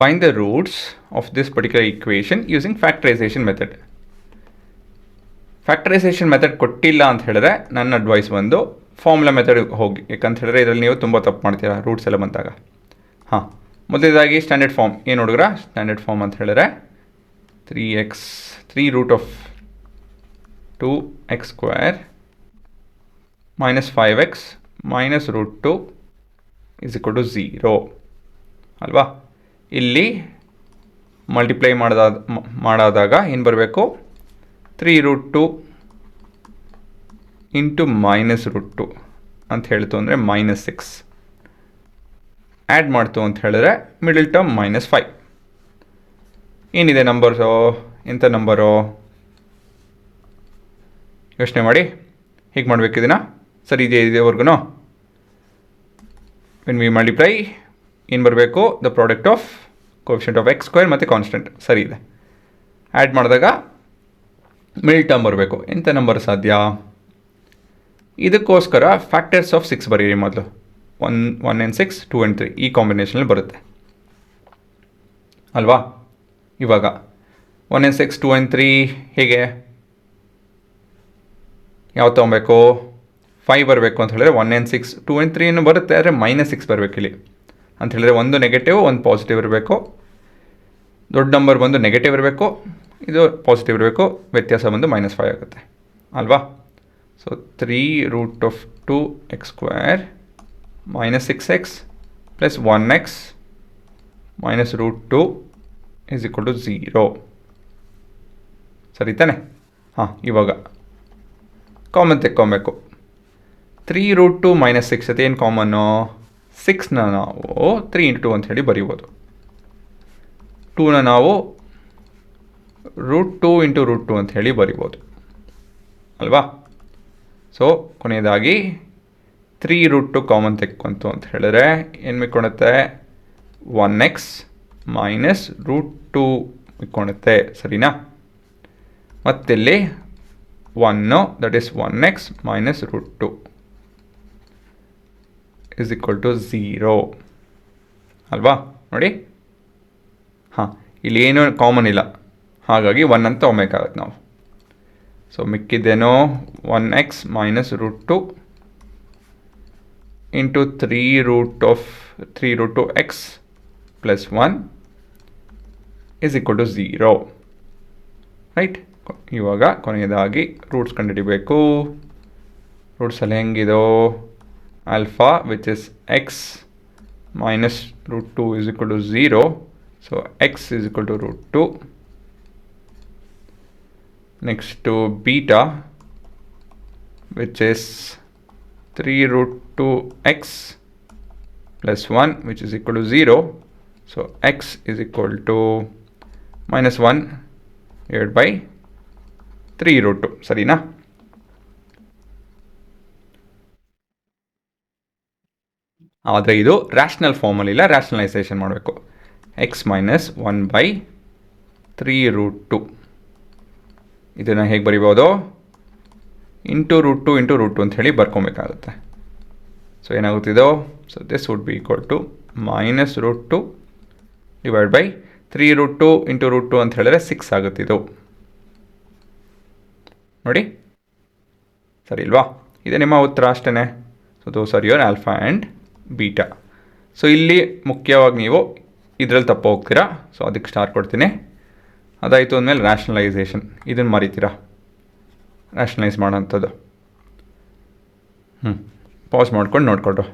Find the roots of this particular equation using factorization method. Factorisation method ಕೊಟ್ಟಿಲ್ಲ ಅಂತ ಹೇಳಿದ್ರೆ ನನ್ನ ಅಡ್ವೈಸ್ ಬಂದು ಫಾರ್ಮುಲಾ ಮೆಥಡ್ ಹೋಗಿ, ಯಾಕಂತ ಹೇಳಿದ್ರೆ ಇದರಲ್ಲಿ ನೀವು ತುಂಬ ತಪ್ಪು ಮಾಡ್ತೀರಾ ರೂಟ್ಸ್ ಎಲ್ಲ ಬಂದಾಗ. ಹಾಂ, ಮೊದಲನೇದಾಗಿ ಸ್ಟ್ಯಾಂಡರ್ಡ್ ಫಾರ್ಮ್ ಏನು ಹುಡುಗ್ರ? ಸ್ಟ್ಯಾಂಡರ್ಡ್ ಫಾರ್ಮ್ ಅಂತ ಹೇಳಿದ್ರೆ 3 root of 2x square minus 5x minus root 2 is equal to 0 ಅಲ್ವಾ? ಇಲ್ಲಿ ಮಲ್ಟಿಪ್ಲೈ ಮಾಡಾದಾಗ ಏನು ಬರಬೇಕು? 3 ರೂಟ್ 2 ಇಂಟು ಮೈನಸ್ ರೂಟ್ 2 ಅಂತ ಹೇಳ್ತು ಅಂದರೆ -6. ಆ್ಯಡ್ ಮಾಡ್ತು ಅಂತ ಹೇಳಿದ್ರೆ ಮಿಡಲ್ ಟರ್ಮ್ -5. ಏನಿದೆ ನಂಬರ್ಸು? ಎಂಥ ನಂಬರು? ಯೋಚನೆ ಮಾಡಿ, ಹೀಗೆ ಮಾಡಬೇಕಿದ್ದೀನ? ಸರಿ ಇದೆವರೆಗೂ ವೆನ್ ವಿ ಮಲ್ಟಿಪ್ಲೈ ಏನು ಬರಬೇಕು? The product of coefficient of X square ಮತ್ತು ಕಾನ್ಸ್ಟೆಂಟ್. ಸರಿ ಇದೆ. ಆ್ಯಡ್ ಮಾಡಿದಾಗ ಮಿಡಲ್ ಟರ್ಮ್ ಬರಬೇಕು. ಎಂಥ ನಂಬರ್ ಸಾಧ್ಯ? ಇದಕ್ಕೋಸ್ಕರ ಫ್ಯಾಕ್ಟರ್ಸ್ ಆಫ್ 6 ಬರೀರಿ ಮೊದಲು. 1 and 6, 2 and 3 ಈ ಕಾಂಬಿನೇಷನಲ್ಲಿ ಬರುತ್ತೆ ಅಲ್ವಾ? ಇವಾಗ 1 and 6, 2 and 3 ಹೇಗೆ? ಯಾವ ತೊಗೊಬೇಕು? 5 ಬರಬೇಕು ಅಂತ ಹೇಳಿದ್ರೆ 1 and 6, 2 and 3 ಬರುತ್ತೆ, ಆದರೆ -6 ಬರಬೇಕು ಇಲ್ಲಿ. ಅಂತ ಹೇಳಿದ್ರೆ ಒಂದು ನೆಗೆಟಿವ್ ಒಂದು ಪಾಸಿಟಿವ್ ಇರಬೇಕು. ದೊಡ್ಡ ನಂಬರ್ ಬಂದು ನೆಗೆಟಿವ್ ಇರಬೇಕು, ಇದು ಪಾಸಿಟಿವ್ ಇರಬೇಕು. ವ್ಯತ್ಯಾಸ ಬಂದು -5 ಆಗುತ್ತೆ ಅಲ್ವಾ? So 3 root of 2x square minus 6x plus 1x minus root 2 is equal to 0. ಸರಿ ತಾನೆ? ಹಾಂ, ಇವಾಗ ಕಾಮನ್ ತೆಕ್ಕೊಬೇಕು. 3 ರೂಟ್ 2 ಮೈನಸ್ 6 ಅದೇನು ಕಾಮನ್ನು? 6ನ ನಾವು 3 ಇಂಟು 2 ಅಂತ ಹೇಳಿ ಬರೀಬೋದು. 2ನ ನಾವು ರೂಟ್ 2 ಇಂಟು ರೂಟ್ 2 ಅಂತ ಹೇಳಿ ಬರಿಬೋದು ಅಲ್ವಾ? ಸೊ ಕೊನೆಯದಾಗಿ 3 ರೂಟ್ 2 ಕಾಮನ್ ತೆಕ್ಕೊಂತು ಅಂತ ಹೇಳಿದ್ರೆ ಏನು ಮಿಕ್ಕೊಳುತ್ತೆ? 1x minus root 2 ಮಿಕ್ಕೊಳುತ್ತೆ. ಸರಿನಾ? ಮತ್ತಿಲ್ಲಿ 1 that is 1x minus root 2 is equal to 0 ಅಲ್ವಾ? ನೋಡಿ, ಹಾಂ, ಇಲ್ಲಿ ಏನೂ ಕಾಮನ್ ಇಲ್ಲ, ಹಾಗಾಗಿ 1 ಅಂತ ತೊಗೊಬೇಕಾಗತ್ತೆ ನಾವು. ಸೊ ಮಿಕ್ಕಿದ್ದೇನೋ 1x minus root 2 into 3 root 2x plus 1 is equal to 0. Right? ಇವಾಗ ಕೊನೆಯದಾಗಿ ರೂಟ್ಸ್ ಕಂಡುಹಿಡಿಬೇಕು. ರೂಟ್ಸಲ್ಲಿ ಹೆಂಗಿದೋ? Alpha which is x minus root 2 is equal to 0. So x is equal to root 2. Next to beta, which is 3 root 2x plus 1, which is equal to 0. So x is equal to minus 1 divided by 3 root 2. ಸರಿನಾ? ಆದರೆ ಇದು rational ಫಾರ್ಮಲ್ಲಿಲ್ಲ, rationalisation ಮಾಡಬೇಕು. x minus 1 by 3 root 2 ಇದನ್ನು ಹೇಗೆ ಬರಿಬೋದು? Into root 2 into root 2 ಅಂತ ಹೇಳಿ ಬರ್ಕೊಬೇಕಾಗುತ್ತೆ. ಸೊ ಏನಾಗುತ್ತಿದೋ? So this would be equal to minus root 2 divide by 3 root 2 into root 2 ಅಂತ ಹೇಳಿದ್ರೆ 6 ಆಗುತ್ತಿದ್ದು. ನೋಡಿ, ಸರಿ ಇಲ್ವಾ? ಇದೆ ನಿಮ್ಮ ಉತ್ತರ ಅಷ್ಟೇ. So those are your alpha and beta. So ಇಲ್ಲಿ ಮುಖ್ಯವಾಗಿ ನೀವು ಇದರಲ್ಲಿ ತಪ್ಪು ಹೋಗ್ತೀರಾ. ಸೊ ಅದಕ್ಕೆ ಸ್ಟಾರ್ ಕೊಡ್ತೀನಿ. ಅದಾಯಿತು ಅಂದಮೇಲೆ ರ್ಯಾಷನಲೈಸೇಷನ್, ಇದನ್ನು ಮರಿತೀರಾ, ರ್ಯಾಷನಲೈಸ್ ಮಾಡೋಂಥದ್ದು. ಪಾಸ್ ಮಾಡ್ಕೊಂಡು ನೋಡಿಕೊಡ್ರು.